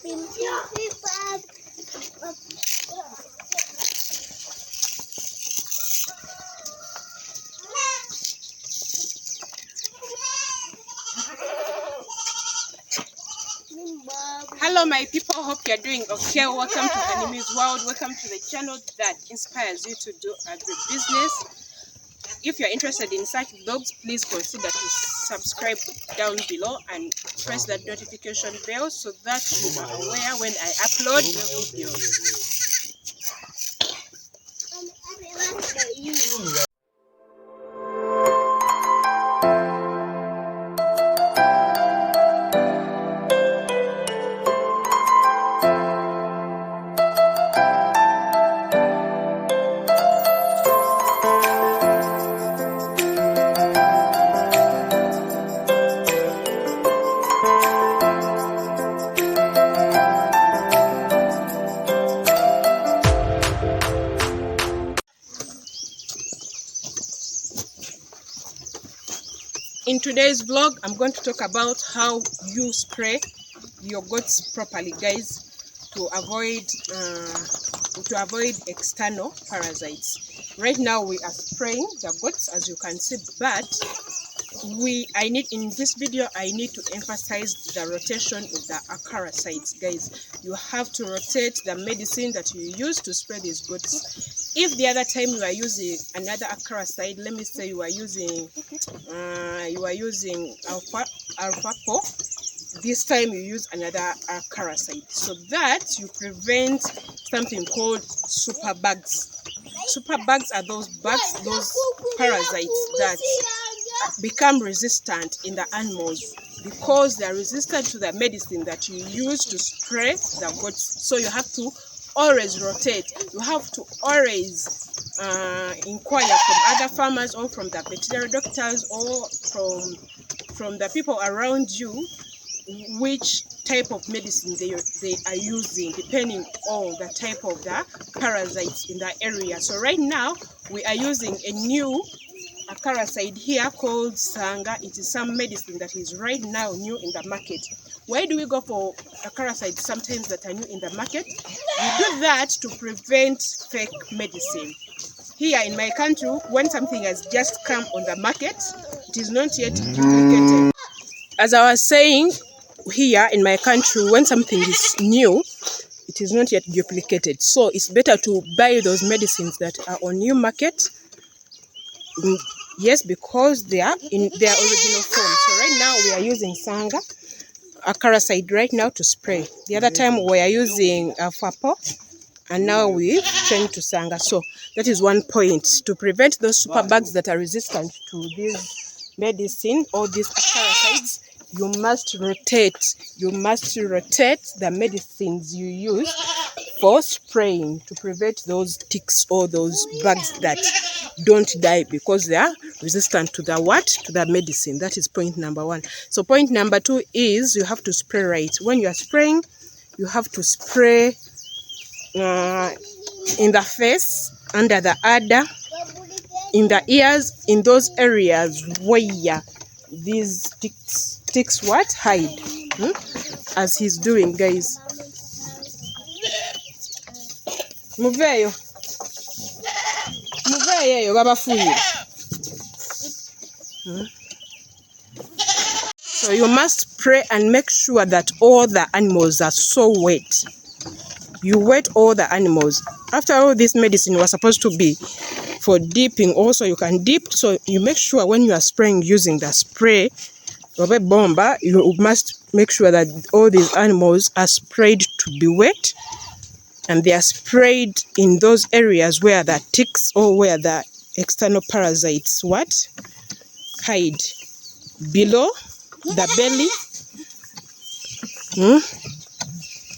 Hello my people, hope you're doing okay. Welcome to Anime's World. Welcome to the channel that inspires you to do agribusiness. If you're interested in such vlogs, please consider to subscribe down below and press that notification bell so that you are aware when I upload the videos. In today's vlog, I'm going to talk about how you spray your goats properly, guys, to avoid external parasites. Right now we are spraying the goats, as you can see, but in this video I need to emphasize the rotation of the parasites, guys. You have to rotate the medicine that you use to spray these goats. If the other time you are using another parasite, let me say you are using alfalfa, this time you use another parasite, so that you prevent something called super bugs. Super bugs are those bugs, those parasites that become resistant in the animals because they are resistant to the medicine that you use to spray the goats. So you have to always rotate. You have to always inquire from other farmers or from the veterinary doctors or from the people around you which type of medicine they are using, depending on the type of the parasites in the area. So right now we are using a new parasite here called Sanga. It is some medicine that is right now new in the market. Why do we go for parasites sometimes that are new in the market? We do that to prevent fake medicine. Here in my country, when something has just come on the market, it is not yet duplicated. As I was saying, here in my country, when something is new, it is not yet duplicated. So it's better to buy those medicines that are on new market. Yes, because they are in their original form. So right now we are using Sanga, a parasite right now to spray. The other time we are using alfalfa, and now we change to Sanga. So that is one point to prevent those super bugs that are resistant to this medicine or these parasites. You must rotate. You must rotate the medicines you use for spraying to prevent those ticks or those bugs that don't die because they are resistant to the what? To the medicine. That is point number one. So point number two is you have to spray right. When you are spraying, you have to spray in the face, under the udder, in the ears, in those areas where these ticks what? Hide. As he's doing, guys. Muveyo. So you must spray and make sure that all the animals are so wet. You wet all the animals. After all, this medicine was supposed to be for dipping. Also, you can dip. So you make sure when you are spraying using the spray bomba, you must make sure that all these animals are sprayed to be wet, and they are sprayed in those areas where the ticks or where the external parasites hide, below the belly,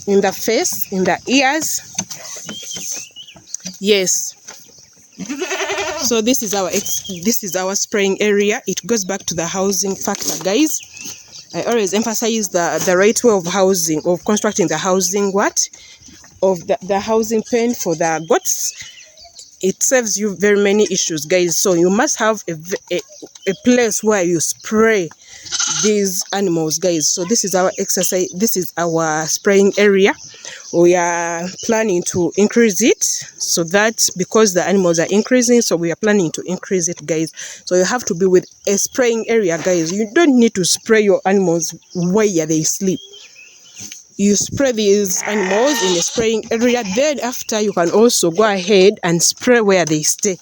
in the face, in the ears. Yes. So this is our spraying area. It goes back to the housing factor, guys. I always emphasize the right way of housing, of constructing the housing of the housing pen for the goats. It saves you very many issues, guys. So you must have a place where you spray these animals, guys. So this is our exercise, this is our spraying area. We are planning to increase it, so that because the animals are increasing, so we are planning to increase it, guys. So you have to be with a spraying area, guys. You don't need to spray your animals where they sleep. You spray these animals in a spraying area, then after you can also go ahead and spray where they stay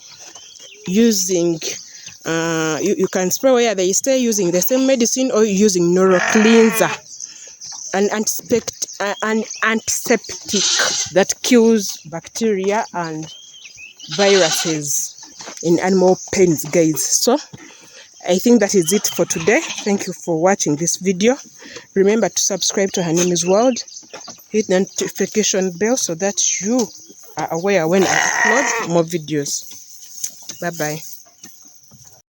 using you can spray where they stay using the same medicine, or using neuro cleanser, an antiseptic that kills bacteria and viruses in animal pens, guys. So I think that is it for today. Thank you for watching this video. Remember to subscribe to Her Name is World. Hit the notification bell so that you are aware when I upload more videos. Bye bye.